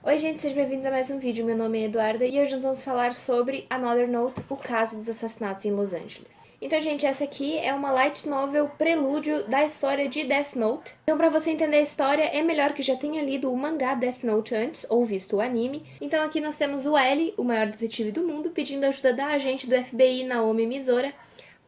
Oi gente, sejam bem-vindos a mais um vídeo. Meu nome é Eduarda e hoje nós vamos falar sobre Another Note, o caso dos assassinatos em Los Angeles. Então, gente, essa aqui é uma light novel prelúdio da história de Death Note. Então, pra você entender a história, é melhor que já tenha lido o mangá Death Note antes ou visto o anime. Então, aqui nós temos o L, o maior detetive do mundo, pedindo ajuda da agente do FBI, Naomi Misora,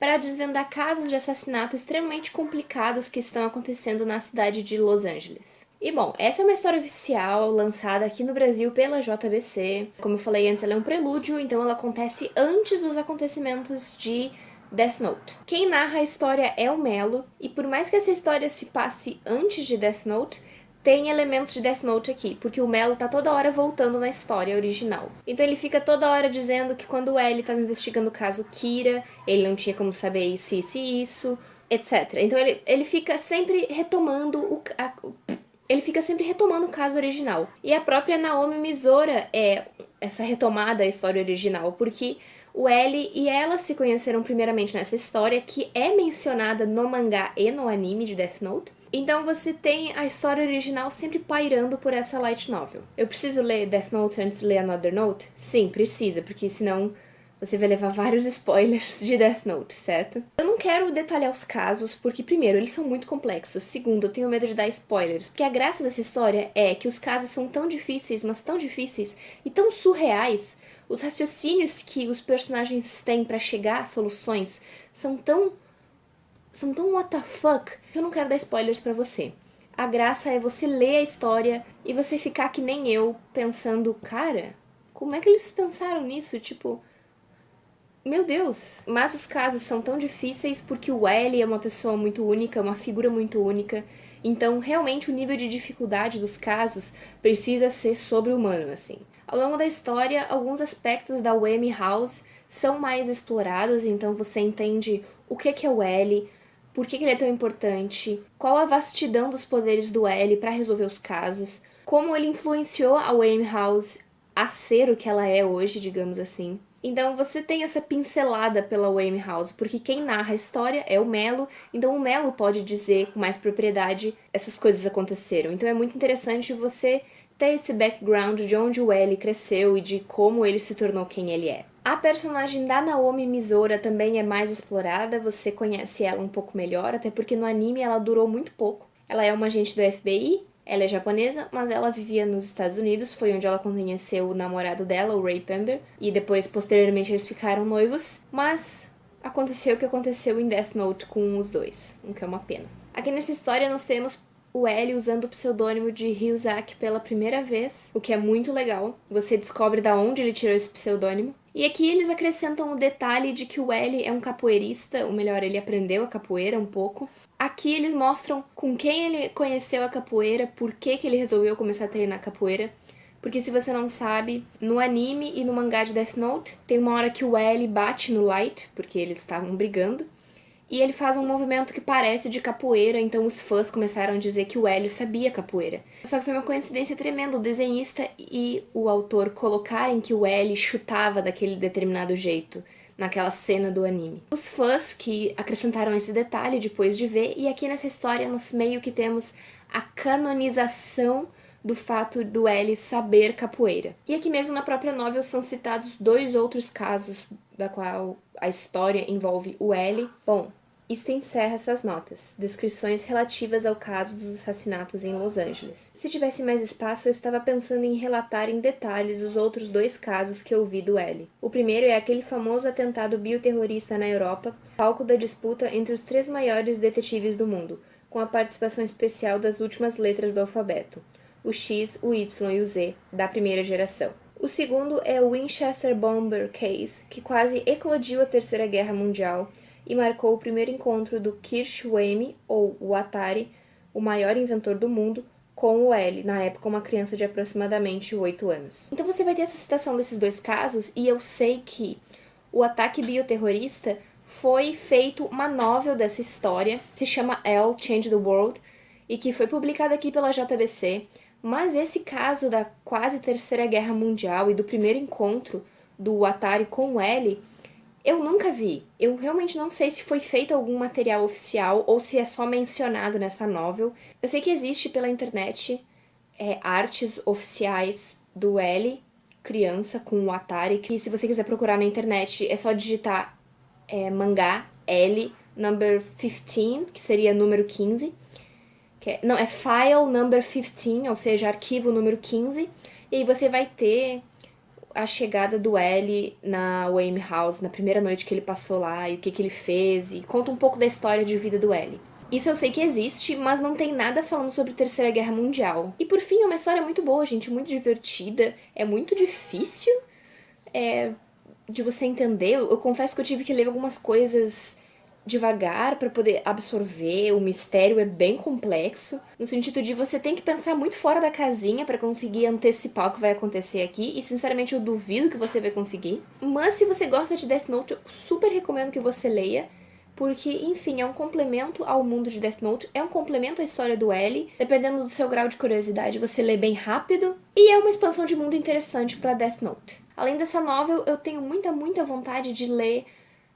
para desvendar casos de assassinato extremamente complicados que estão acontecendo na cidade de Los Angeles. E bom, essa é uma história oficial lançada aqui no Brasil pela JBC. Como eu falei antes, ela é um prelúdio, então ela acontece antes dos acontecimentos de Death Note. Quem narra a história é o Melo, e por mais que essa história se passe antes de Death Note, tem elementos de Death Note aqui, porque o Melo tá toda hora voltando na história original. Então ele fica toda hora dizendo que quando o L estava investigando o caso Kira, ele não tinha como saber isso, etc. Então ele fica sempre retomando ele fica sempre retomando o caso original. E a própria Naomi Misora é essa retomada da história original, porque o L e ela se conheceram primeiramente nessa história, que é mencionada no mangá e no anime de Death Note. Então você tem a história original sempre pairando por essa light novel. Eu preciso ler Death Note antes de ler Another Note? Sim, precisa, porque senão você vai levar vários spoilers de Death Note, certo? Eu não quero detalhar os casos, porque primeiro, eles são muito complexos. Segundo, eu tenho medo de dar spoilers, porque a graça dessa história é que os casos são tão difíceis, mas tão difíceis e tão surreais. Os raciocínios que os personagens têm pra chegar a soluções são tão what the fuck, que eu não quero dar spoilers pra você. A graça é você ler a história e você ficar que nem eu, pensando, cara, como é que eles pensaram nisso? Tipo, meu Deus! Mas os casos são tão difíceis porque o L é uma pessoa muito única, uma figura muito única. Então, realmente, o nível de dificuldade dos casos precisa ser sobre-humano, assim. Ao longo da história, alguns aspectos da Whammy House são mais explorados, então você entende o que é o L, por que ele é tão importante, qual a vastidão dos poderes do L para resolver os casos, como ele influenciou a Whammy House a ser o que ela é hoje, digamos assim. Então você tem essa pincelada pela Whammy House, porque quem narra a história é o Melo, então o Melo pode dizer com mais propriedade essas coisas aconteceram. Então é muito interessante você ter esse background de onde o L cresceu e de como ele se tornou quem ele é. A personagem da Naomi Misora também é mais explorada, você conhece ela um pouco melhor, até porque no anime ela durou muito pouco. Ela é uma agente do FBI, ela é japonesa, mas ela vivia nos Estados Unidos, foi onde ela conheceu o namorado dela, o Ray Pember, e depois, posteriormente, eles ficaram noivos, mas aconteceu o que aconteceu em Death Note com os dois, o que é uma pena. Aqui nessa história nós temos o L usando o pseudônimo de Ryuzaki pela primeira vez, o que é muito legal. Você descobre da onde ele tirou esse pseudônimo. E aqui eles acrescentam o detalhe de que o L é um capoeirista, ou melhor, ele aprendeu a capoeira um pouco. Aqui eles mostram com quem ele conheceu a capoeira, por que ele resolveu começar a treinar capoeira. Porque se você não sabe, no anime e no mangá de Death Note, tem uma hora que o L bate no Light, porque eles estavam brigando, e ele faz um movimento que parece de capoeira, então os fãs começaram a dizer que o L sabia capoeira. Só que foi uma coincidência tremenda o desenhista e o autor colocarem que o L chutava daquele determinado jeito naquela cena do anime. Os fãs que acrescentaram esse detalhe depois de ver, e aqui nessa história nós meio que temos a canonização do fato do L saber capoeira. E aqui mesmo na própria novel são citados dois outros casos da qual a história envolve o L. Bom, isto encerra essas notas, descrições relativas ao caso dos assassinatos em Los Angeles. Se tivesse mais espaço, eu estava pensando em relatar em detalhes os outros dois casos que eu vi do L. O primeiro é aquele famoso atentado bioterrorista na Europa, palco da disputa entre os três maiores detetives do mundo, com a participação especial das últimas letras do alfabeto, o X, o Y e o Z, da primeira geração. O segundo é o Winchester Bomber Case, que quase eclodiu a Terceira Guerra Mundial e marcou o primeiro encontro do Kirsch Whammy, ou o Atari, o maior inventor do mundo, com o L, na época uma criança de aproximadamente 8 anos. Então você vai ter essa citação desses dois casos, e eu sei que o ataque bioterrorista foi feito uma novel dessa história, se chama L, Change the World, e que foi publicada aqui pela JBC, mas esse caso da quase Terceira Guerra Mundial e do primeiro encontro do Atari com o L, eu nunca vi. Eu realmente não sei se foi feito algum material oficial ou se é só mencionado nessa novel. Eu sei que existe pela internet artes oficiais do L, criança, com o Atari, que se você quiser procurar na internet é só digitar mangá L number 15, que seria número 15. Não, é file number 15, ou seja, arquivo número 15. E aí você vai ter a chegada do L na Wayne House, na primeira noite que ele passou lá, e o que ele fez, e conta um pouco da história de vida do L. Isso eu sei que existe, mas não tem nada falando sobre Terceira Guerra Mundial. E por fim, é uma história muito boa, gente, muito divertida, é muito difícil de você entender. Eu confesso que eu tive que ler algumas coisas devagar para poder absorver. O mistério é bem complexo, no sentido de você tem que pensar muito fora da casinha para conseguir antecipar o que vai acontecer aqui, e sinceramente eu duvido que você vai conseguir. Mas se você gosta de Death Note, eu super recomendo que você leia, porque, enfim, é um complemento ao mundo de Death Note, é um complemento à história do L. Dependendo do seu grau de curiosidade, você lê bem rápido, e é uma expansão de mundo interessante para Death Note. Além dessa novel, eu tenho muita vontade de ler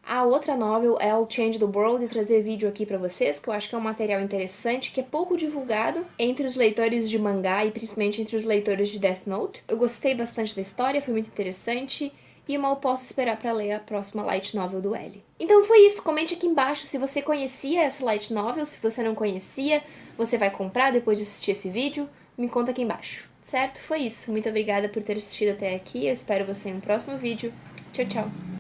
a outra novel, I'll Change the World, e trazer vídeo aqui pra vocês, que eu acho que é um material interessante, que é pouco divulgado entre os leitores de mangá e principalmente entre os leitores de Death Note. Eu gostei bastante da história, foi muito interessante, e eu mal posso esperar pra ler a próxima light novel do L. Então foi isso, comente aqui embaixo se você conhecia essa light novel, se você não conhecia, você vai comprar depois de assistir esse vídeo, me conta aqui embaixo. Certo? Foi isso. Muito obrigada por ter assistido até aqui, eu espero você em um próximo vídeo. Tchau, tchau!